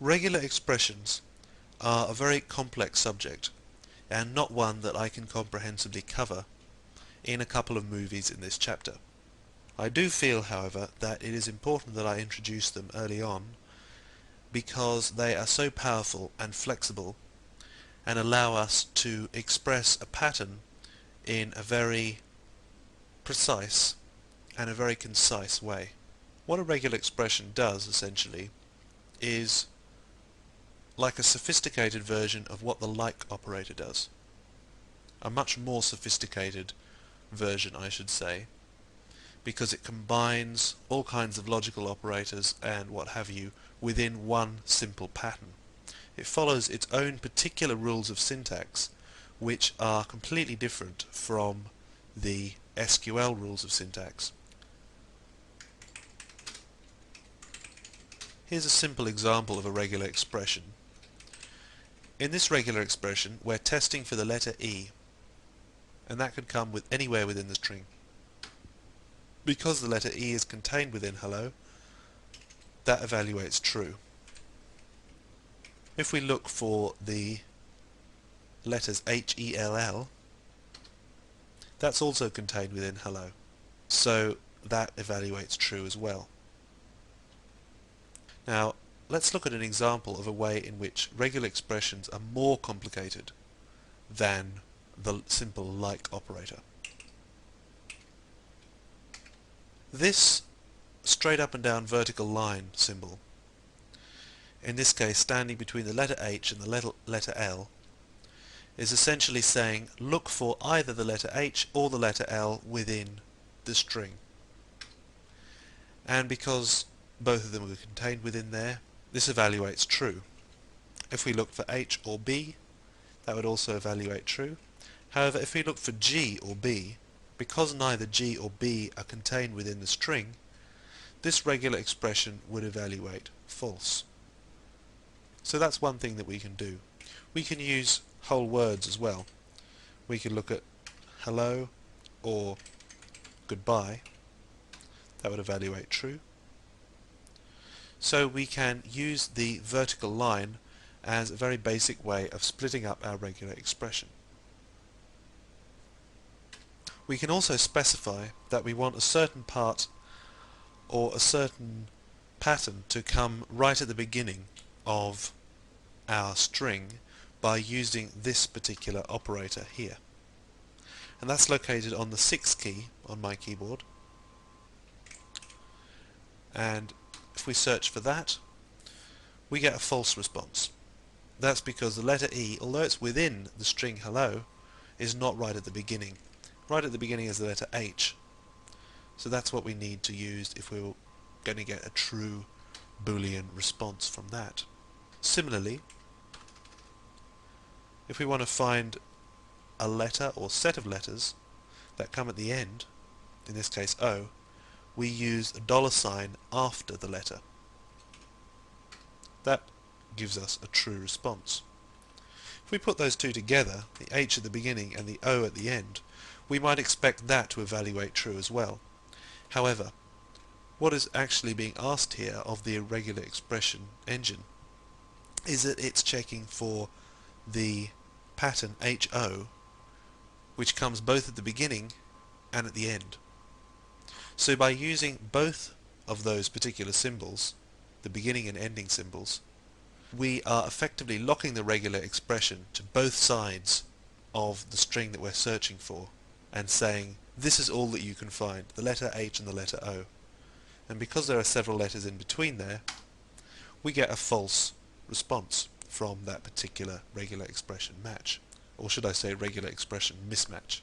Regular expressions are a very complex subject, and not one that I can comprehensively cover in a couple of movies in this chapter. I do feel, however, that it is important that I introduce them early on because they are so powerful and flexible and allow us to express a pattern in a very precise and a very concise way. What a regular expression does, essentially, is like a sophisticated version of what the like operator does. A much more sophisticated version, I should say, because it combines all kinds of logical operators and what have you within one simple pattern. It follows its own particular rules of syntax, which are completely different from the SQL rules of syntax. Here's a simple example of a regular expression. In this regular expression, we're testing for the letter E, and that could come with anywhere within the string. Because the letter E is contained within hello, that evaluates true. If we look for the letters H-E-L-L, that's also contained within hello, so that evaluates true as well. Now, let's look at an example of a way in which regular expressions are more complicated than the simple like operator. This straight up and down vertical line symbol, in this case standing between the letter H and the letter L, is essentially saying look for either the letter H or the letter L within the string. And because both of them are contained within there, this evaluates true. If we look for H or B, that would also evaluate true. However, if we look for G or B, because neither G or B are contained within the string, this regular expression would evaluate false. So that's one thing that we can do. We can use whole words as well. We can look at hello or goodbye. That would evaluate true. So we can use the vertical line as a very basic way of splitting up our regular expression. We can also specify that we want a certain part or a certain pattern to come right at the beginning of our string by using this particular operator here. And that's located on the 6th key on my keyboard. And if we search for that, we get a false response. That's because the letter E, although it's within the string hello, is not right at the beginning. Right at the beginning is the letter H. So that's what we need to use if we're going to get a true Boolean response from that. Similarly, if we want to find a letter or set of letters that come at the end, in this case O, we use a $ after the letter. That gives us a true response. If we put those two together, the H at the beginning and the O at the end, we might expect that to evaluate true as well. However, what is actually being asked here of the irregular expression engine is that it's checking for the pattern HO, which comes both at the beginning and at the end. So by using both of those particular symbols, the beginning and ending symbols, we are effectively locking the regular expression to both sides of the string that we're searching for and saying this is all that you can find, the letter H and the letter O. And because there are several letters in between there, we get a false response from that particular regular expression match, or should I say regular expression mismatch.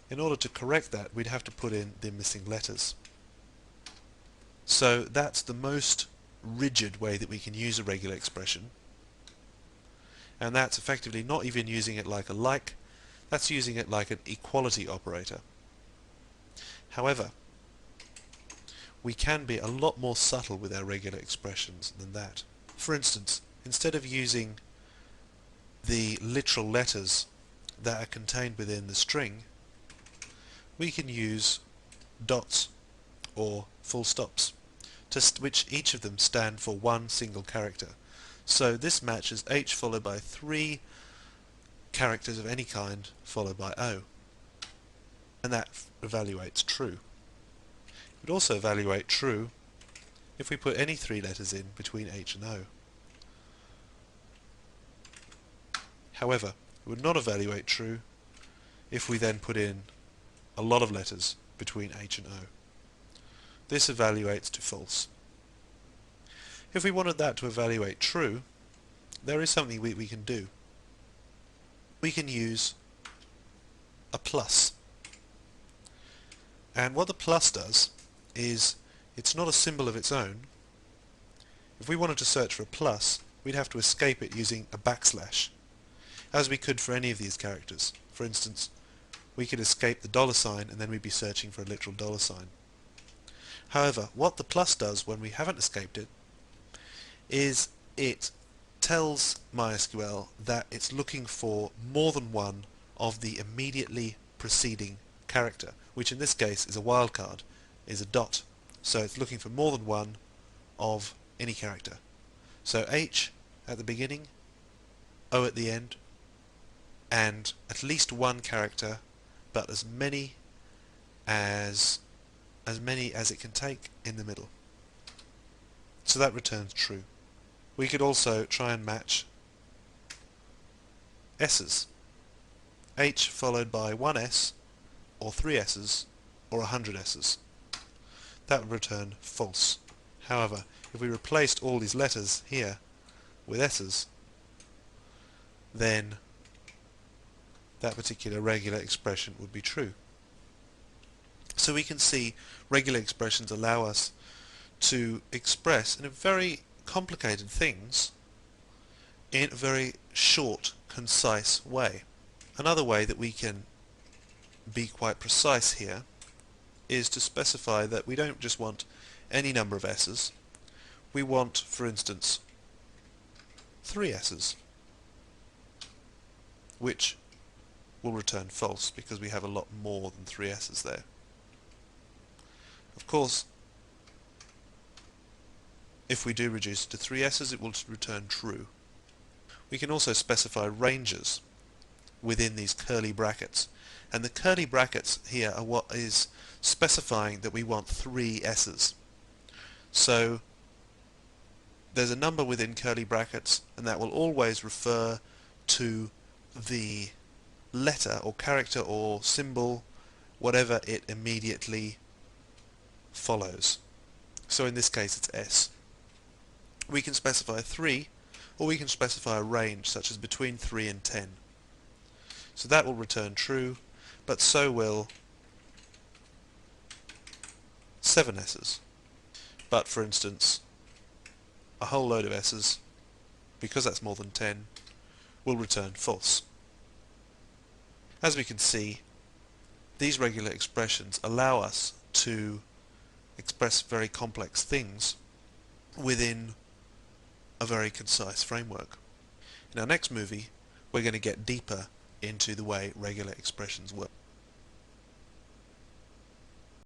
In order to correct that, we'd have to put in the missing letters. So that's the most rigid way that we can use a regular expression, and that's effectively not even using it like a like, that's using it like an equality operator. However, we can be a lot more subtle with our regular expressions than that. For instance, instead of using the literal letters that are contained within the string, we can use dots or full stops which each of them stand for one single character. So this matches H followed by 3 characters of any kind followed by O. And that evaluates true. It would also evaluate true if we put any 3 letters in between H and O. However, it would not evaluate true if we then put in a lot of letters between H and O. This evaluates to false. If we wanted that to evaluate true, there is something we can do. We can use a plus. And what the plus does is, it's not a symbol of its own. If we wanted to search for a plus, we'd have to escape it using a backslash, as we could for any of these characters. For instance, we could escape the $sign and then we'd be searching for a literal $sign. However, what the plus does when we haven't escaped it is it tells MySQL that it's looking for more than one of the immediately preceding character, which in this case is a wildcard, is a dot. So it's looking for more than one of any character. So H at the beginning, O at the end, and at least one character, but as many as it can take in the middle. So that returns true. We could also try and match S's. H followed by 1 S, or 3 S's, or 100 S's. That would return false. However, if we replaced all these letters here with S's, then that particular regular expression would be true. So we can see regular expressions allow us to express in a very complicated things in a very short, concise way. Another way that we can be quite precise here is to specify that we don't just want any number of S's. We want, for instance, 3 S's, which will return false because we have a lot more than 3 S's there. Of course, if we do reduce it to 3 S's, it will return true. We can also specify ranges within these curly brackets, and the curly brackets here are what is specifying that we want 3 S's. So there's a number within curly brackets, and that will always refer to the letter or character or symbol, whatever it immediately follows. So in this case it's S. We can specify 3, or we can specify a range such as between 3 and 10. So that will return true, but so will 7 S's. But for instance, a whole load of S's, because that's more than 10, will return false. As we can see, these regular expressions allow us to express very complex things within a very concise framework. In our next movie, we're going to get deeper into the way regular expressions work.